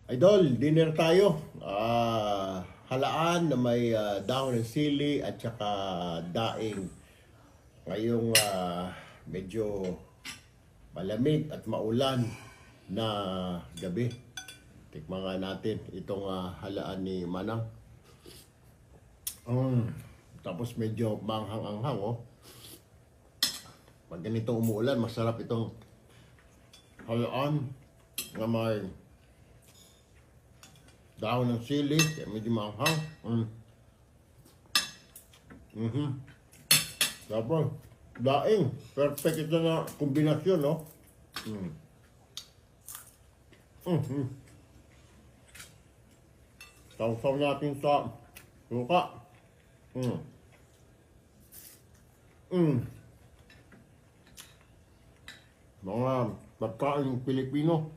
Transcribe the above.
Idol, dinner tayo. Halaan na may dahon ng sili at saka daing. Ngayong medyo malamig at maulan na gabi. Tikman nga natin itong halaan ni Manang. Tapos medyo manghang-anghang, oh. Pag ganito umuulan, masarap itong halaan na may dahon ng sili, medyo manghang. Tapos, daing. Perfect ito na kombinasyon, no? Sausaw natin sa suka. Mga pagkain Pilipino.